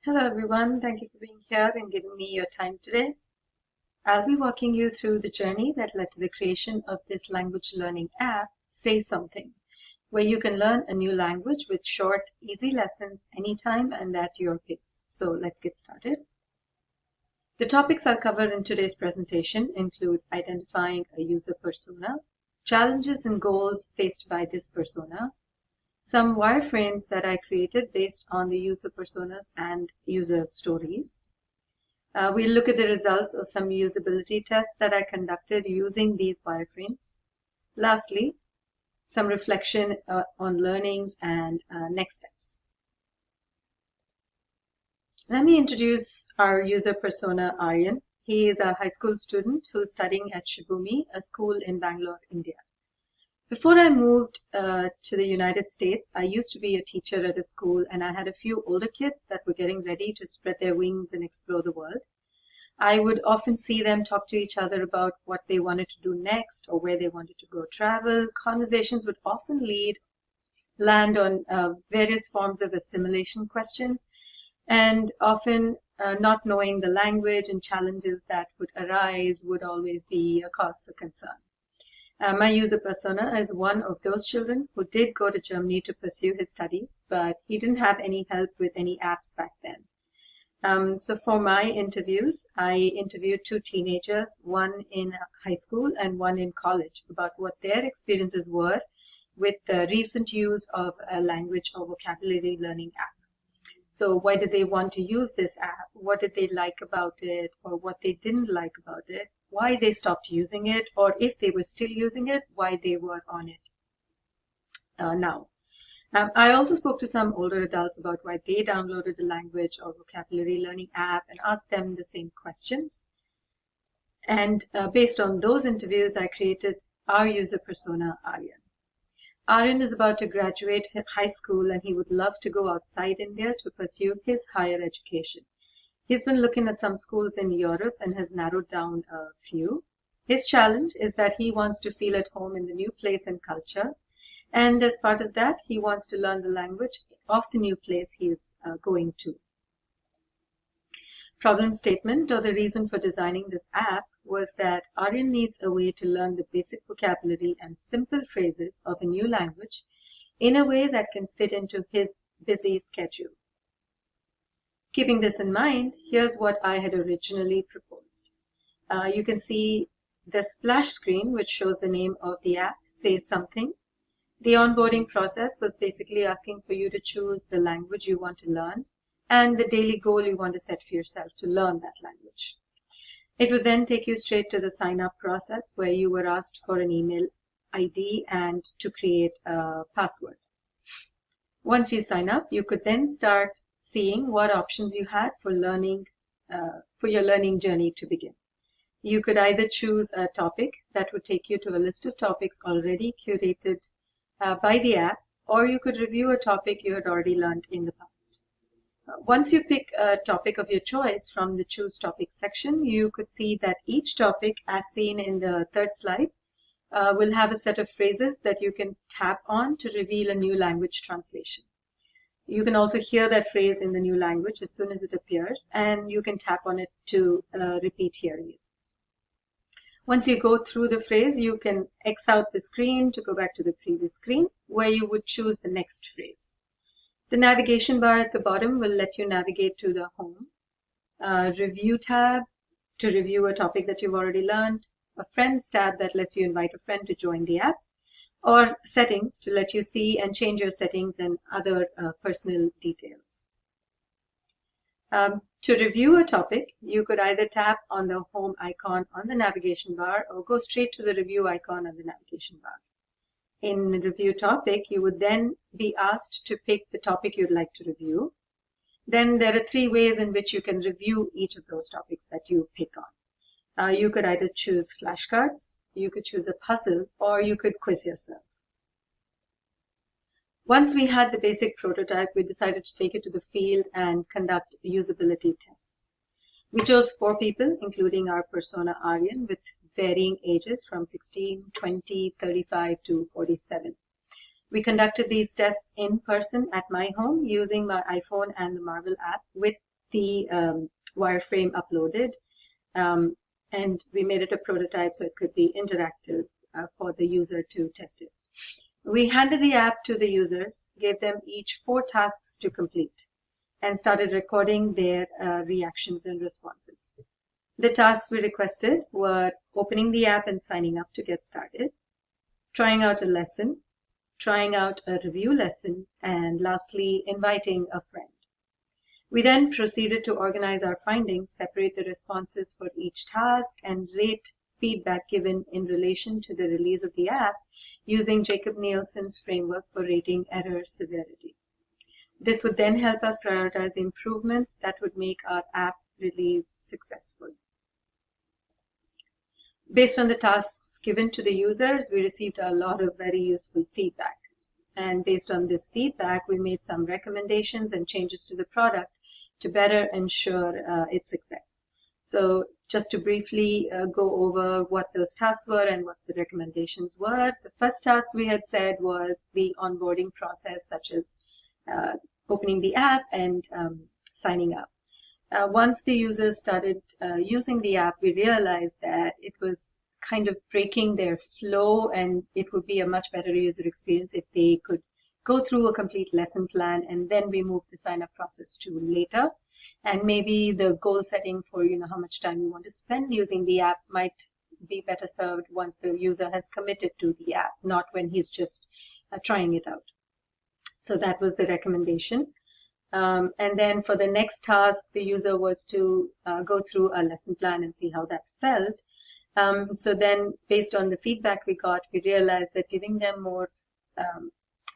Hello everyone, thank you for being here and giving me your time today. I'll be walking you through the journey that led to the creation of this language learning app, Say Something, where you can learn a new language with short, easy lessons anytime and at your pace. So let's get started. The topics I'll cover in today's presentation include identifying a user persona, challenges and goals faced by this persona, some wireframes that I created based on the user personas and user stories. We'll look at the results of some usability tests that I conducted using these wireframes. Lastly, some reflection on learnings and next steps. Let me introduce our user persona, Aryan. He is a high school student who's studying at Shubhumi, a school in Bangalore, India. Before I moved to the United States, I used to be a teacher at a school, and I had a few older kids that were getting ready to spread their wings and explore the world. I would often see them talk to each other about what they wanted to do next or where they wanted to go travel. Conversations would often land on various forms of assimilation questions, and often not knowing the language and challenges that would arise would always be a cause for concern. My user persona is one of those children who did go to Germany to pursue his studies, but he didn't have any help with any apps back then. So for my interviews, I interviewed two teenagers, one in high school and one in college, about what their experiences were with the recent use of a language or vocabulary learning app. So why did they want to use this app? What did they like about it, or what they didn't like about it? Why they stopped using it, or if they were still using it, why they were on it now. I also spoke to some older adults about why they downloaded a language or vocabulary learning app and asked them the same questions. And based on those interviews, I created our user persona, Aryan. Aryan is about to graduate high school and he would love to go outside India to pursue his higher education. He's been looking at some schools in Europe and has narrowed down a few. His challenge is that he wants to feel at home in the new place and culture. And as part of that, he wants to learn the language of the new place he is going to. Problem statement, or the reason for designing this app, was that Aryan needs a way to learn the basic vocabulary and simple phrases of a new language in a way that can fit into his busy schedule. Keeping this in mind, here's what I had originally proposed. You can see the splash screen, which shows the name of the app, Say Something. The onboarding process was basically asking for you to choose the language you want to learn and the daily goal you want to set for yourself to learn that language. It would then take you straight to the sign-up process where you were asked for an email ID and to create a password. Once you sign up, you could then start seeing what options you had for learning, for your learning journey to begin. You could either choose a topic that would take you to a list of topics already curated by the app, or you could review a topic you had already learned in the past. Once you pick a topic of your choice from the Choose Topic section, you could see that each topic, as seen in the third slide, will have a set of phrases that you can tap on to reveal a new language translation. You can also hear that phrase in the new language as soon as it appears, and you can tap on it to repeat hearing it. Once you go through the phrase, you can X out the screen to go back to the previous screen where you would choose the next phrase. The navigation bar at the bottom will let you navigate to the home, review tab to review a topic that you've already learned, a friends tab that lets you invite a friend to join the app, or settings to let you see and change your settings and other personal details. To review a topic, you could either tap on the home icon on the navigation bar or go straight to the review icon on the navigation bar. In the review topic, you would then be asked to pick the topic you'd like to review. Then there are three ways in which you can review each of those topics that you pick on. You could either choose flashcards, you could choose a puzzle, or you could quiz yourself. Once we had the basic prototype, we decided to take it to the field and conduct usability tests. We chose 4 people, including our persona Aryan, with varying ages from 16, 20, 35 to 47. We conducted these tests in person at my home using my iPhone and the Marvel app with the wireframe uploaded, and we made it a prototype so it could be interactive for the user to test it. We handed the app to the users, gave them each 4 tasks to complete, and started recording their reactions and responses. The tasks we requested were opening the app and signing up to get started, trying out a lesson, trying out a review lesson, and lastly, inviting a friend. We then proceeded to organize our findings, separate the responses for each task, and rate feedback given in relation to the release of the app using Jakob Nielsen's framework for rating error severity. This would then help us prioritize the improvements that would make our app release successful. Based on the tasks given to the users, we received a lot of very useful feedback. And based on this feedback, we made some recommendations and changes to the product to better ensure its success. So just to briefly go over what those tasks were and what the recommendations were, the first task we had said was the onboarding process, such as opening the app and signing up. Once the users started using the app, we realized that it was kind of breaking their flow, and it would be a much better user experience if they could go through a complete lesson plan, and then we move the sign-up process to later. And maybe the goal setting for how much time you want to spend using the app might be better served once the user has committed to the app, not when he's just trying it out. So that was the recommendation. And then for the next task, the user was to go through a lesson plan and see how that felt. So then, based on the feedback we got, we realized that giving them more,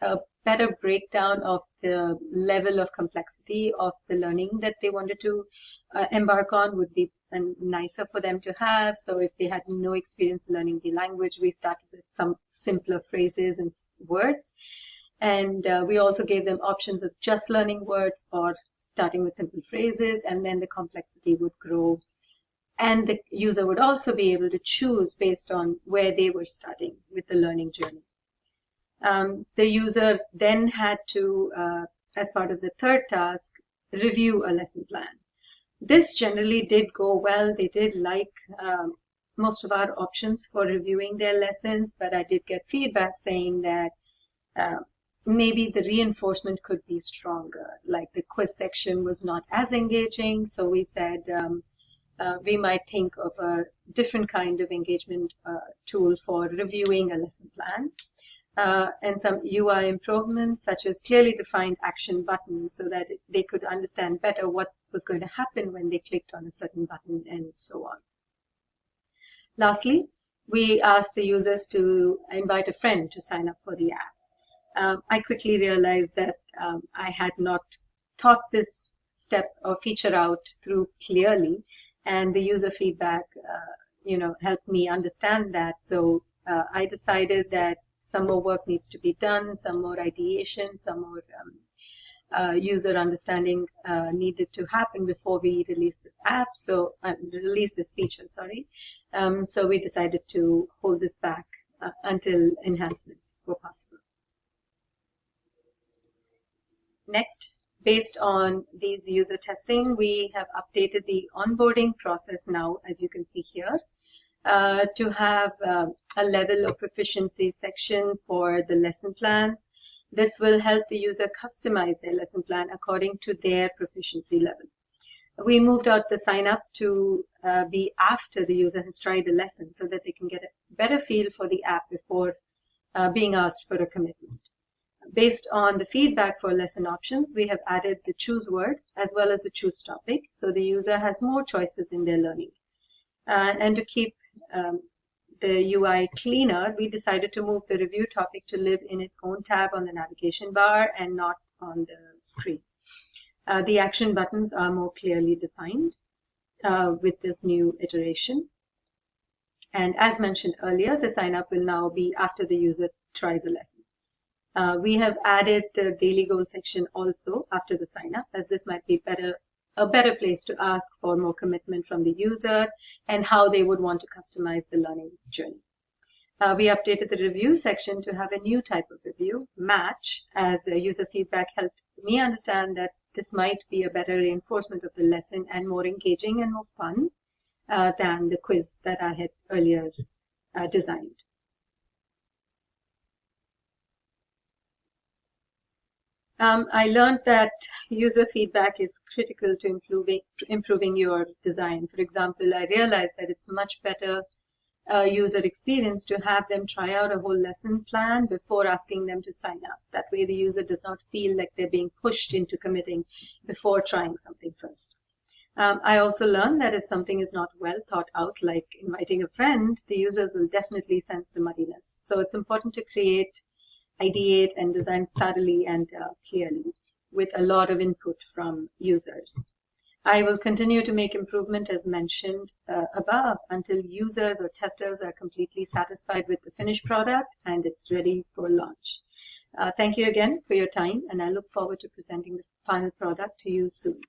a better breakdown of the level of complexity of the learning that they wanted to embark on would be nicer for them to have. So if they had no experience learning the language, we started with some simpler phrases and words. And we also gave them options of just learning words or starting with simple phrases, and then the complexity would grow. And the user would also be able to choose based on where they were starting with the learning journey. The user then had to, as part of the third task, review a lesson plan. This generally did go well. They did like most of our options for reviewing their lessons, but I did get feedback saying that maybe the reinforcement could be stronger, like the quiz section was not as engaging. So we said we might think of a different kind of engagement tool for reviewing a lesson plan. And some UI improvements, such as clearly defined action buttons so that they could understand better what was going to happen when they clicked on a certain button, and so on. Lastly, we asked the users to invite a friend to sign up for the app. I quickly realized that I had not thought this step or feature out through clearly, and the user feedback, helped me understand that. So I decided that some more work needs to be done, some more ideation, some more user understanding needed to happen before we release this app. So release this feature, sorry. So we decided to hold this back until enhancements were possible. Next, based on these user testing, we have updated the onboarding process now, as you can see here, to have a level of proficiency section for the lesson plans. This will help the user customize their lesson plan according to their proficiency level. We moved out the sign up to be after the user has tried the lesson so that they can get a better feel for the app before being asked for a commitment. Based on the feedback for lesson options, we have added the choose word as well as the choose topic, so the user has more choices in their learning. And to keep the UI cleaner, we decided to move the review topic to live in its own tab on the navigation bar and not on the screen. The action buttons are more clearly defined with this new iteration. And as mentioned earlier, the sign up will now be after the user tries a lesson. We have added the daily goal section also after the sign up, as this might be a better place to ask for more commitment from the user and how they would want to customize the learning journey. We updated the review section to have a new type of review, match, as user feedback helped me understand that this might be a better reinforcement of the lesson and more engaging and more fun than the quiz that I had earlier designed. I learned that user feedback is critical to improving your design. For example, I realized that it's much better user experience to have them try out a whole lesson plan before asking them to sign up. That way the user does not feel like they're being pushed into committing before trying something first. I also learned that if something is not well thought out, like inviting a friend, the users will definitely sense the muddiness. So it's important to create, ideate, and design thoroughly and clearly with a lot of input from users. I will continue to make improvement as mentioned above until users or testers are completely satisfied with the finished product and it's ready for launch. Thank you again for your time, and I look forward to presenting the final product to you soon.